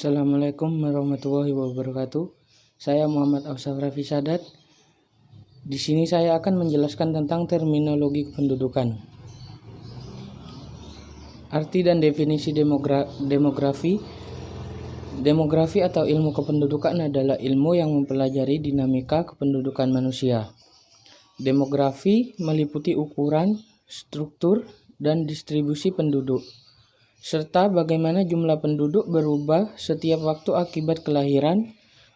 Assalamualaikum warahmatullahi wabarakatuh. Saya Muhammad Awsaf Raffi Sadat. Di sini saya akan menjelaskan tentang terminologi kependudukan. Arti dan definisi demografi. Demografi atau ilmu kependudukan adalah ilmu yang mempelajari dinamika kependudukan manusia. Demografi meliputi ukuran, struktur, dan distribusi penduduk, serta bagaimana jumlah penduduk berubah setiap waktu akibat kelahiran,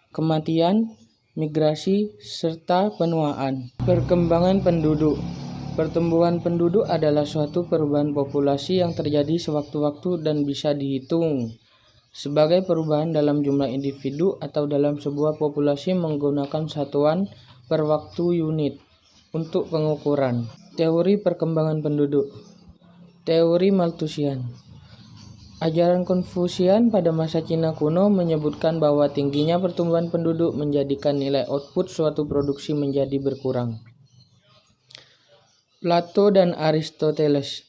kematian, migrasi, serta penuaan. Perkembangan penduduk. Pertumbuhan penduduk adalah suatu perubahan populasi yang terjadi sewaktu-waktu dan bisa dihitung sebagai perubahan dalam jumlah individu atau dalam sebuah populasi menggunakan satuan per waktu unit untuk pengukuran. Teori perkembangan penduduk. Teori Malthusian. Ajaran Konfusian pada masa Cina kuno menyebutkan bahwa tingginya pertumbuhan penduduk menjadikan nilai output suatu produksi menjadi berkurang. Plato dan Aristoteles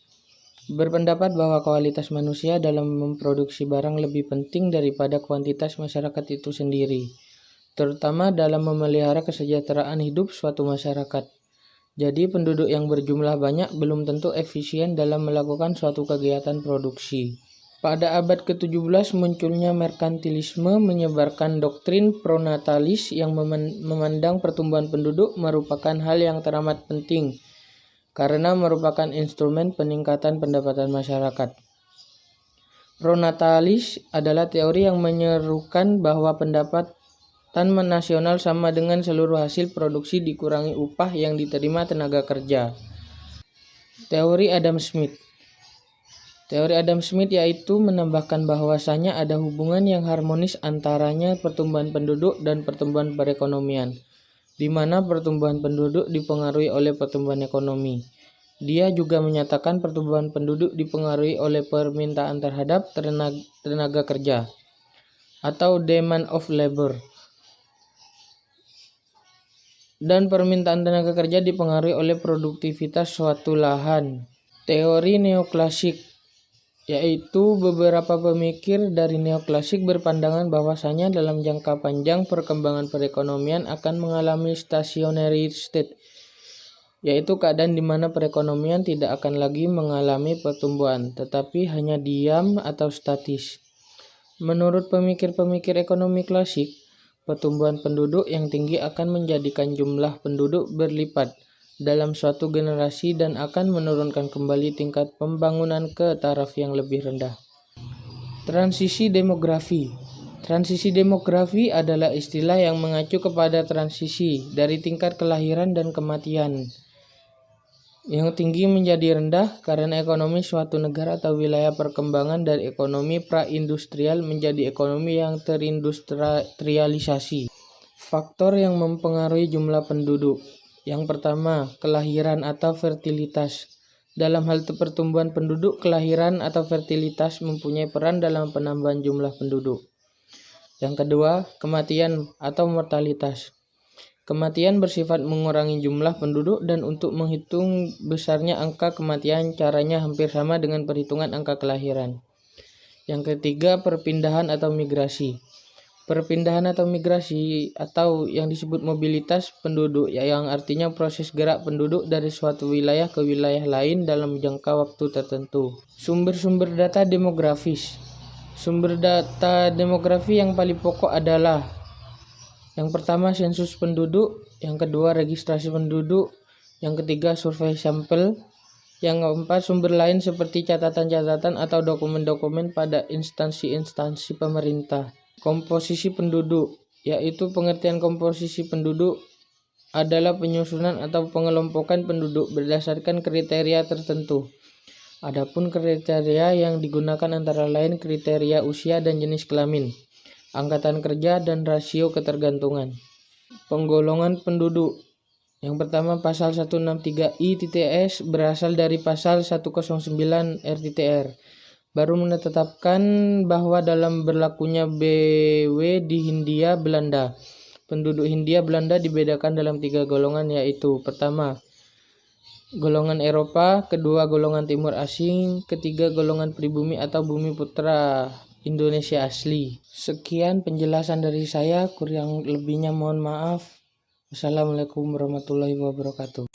berpendapat bahwa kualitas manusia dalam memproduksi barang lebih penting daripada kuantitas masyarakat itu sendiri, terutama dalam memelihara kesejahteraan hidup suatu masyarakat. Jadi penduduk yang berjumlah banyak belum tentu efisien dalam melakukan suatu kegiatan produksi. Pada abad ke-17 munculnya merkantilisme menyebarkan doktrin pronatalis yang memandang pertumbuhan penduduk merupakan hal yang teramat penting karena merupakan instrumen peningkatan pendapatan masyarakat. Pronatalis adalah teori yang menyerukan bahwa pendapatan nasional sama dengan seluruh hasil produksi dikurangi upah yang diterima tenaga kerja. Teori Adam Smith. Teori Adam Smith yaitu menambahkan bahwasanya ada hubungan yang harmonis antaranya pertumbuhan penduduk dan pertumbuhan perekonomian, di mana pertumbuhan penduduk dipengaruhi oleh pertumbuhan ekonomi. Dia juga menyatakan pertumbuhan penduduk dipengaruhi oleh permintaan terhadap tenaga kerja atau demand of labor, dan permintaan tenaga kerja dipengaruhi oleh produktivitas suatu lahan. Teori neoklasik, yaitu beberapa pemikir dari neoklasik berpandangan bahwasanya dalam jangka panjang perkembangan perekonomian akan mengalami stationary state, yaitu keadaan di mana perekonomian tidak akan lagi mengalami pertumbuhan, tetapi hanya diam atau statis. Menurut pemikir-pemikir ekonomi klasik, pertumbuhan penduduk yang tinggi akan menjadikan jumlah penduduk berlipat dalam suatu generasi dan akan menurunkan kembali tingkat pembangunan ke taraf yang lebih rendah. Transisi demografi. Transisi demografi adalah istilah yang mengacu kepada transisi dari tingkat kelahiran dan kematian yang tinggi menjadi rendah karena ekonomi suatu negara atau wilayah perkembangan dari ekonomi pra-industrial menjadi ekonomi yang terindustrialisasi. Faktor yang mempengaruhi jumlah penduduk. Yang pertama, kelahiran atau fertilitas. Dalam hal pertumbuhan penduduk, kelahiran atau fertilitas mempunyai peran dalam penambahan jumlah penduduk. Yang kedua, kematian atau mortalitas. Kematian bersifat mengurangi jumlah penduduk dan untuk menghitung besarnya angka kematian caranya hampir sama dengan perhitungan angka kelahiran. Yang ketiga, perpindahan atau migrasi. Perpindahan atau migrasi atau yang disebut mobilitas penduduk yang artinya proses gerak penduduk dari suatu wilayah ke wilayah lain dalam jangka waktu tertentu. Sumber-sumber data demografis. Sumber data demografi yang paling pokok adalah yang pertama sensus penduduk, yang kedua registrasi penduduk, yang ketiga survei sampel, yang keempat sumber lain seperti catatan-catatan atau dokumen-dokumen pada instansi-instansi pemerintah. Komposisi penduduk, yaitu pengertian komposisi penduduk adalah penyusunan atau pengelompokan penduduk berdasarkan kriteria tertentu. Adapun kriteria yang digunakan antara lain kriteria usia dan jenis kelamin, angkatan kerja, dan rasio ketergantungan. Penggolongan penduduk. Yang pertama pasal 163I-S berasal dari pasal 109 RTTR. Baru menetapkan bahwa dalam berlakunya BW di Hindia Belanda, penduduk Hindia Belanda dibedakan dalam 3 golongan, yaitu pertama, golongan Eropa, kedua golongan timur asing, ketiga golongan pribumi atau bumi putra Indonesia asli. Sekian penjelasan dari saya, kurang lebihnya mohon maaf. Wassalamualaikum warahmatullahi wabarakatuh.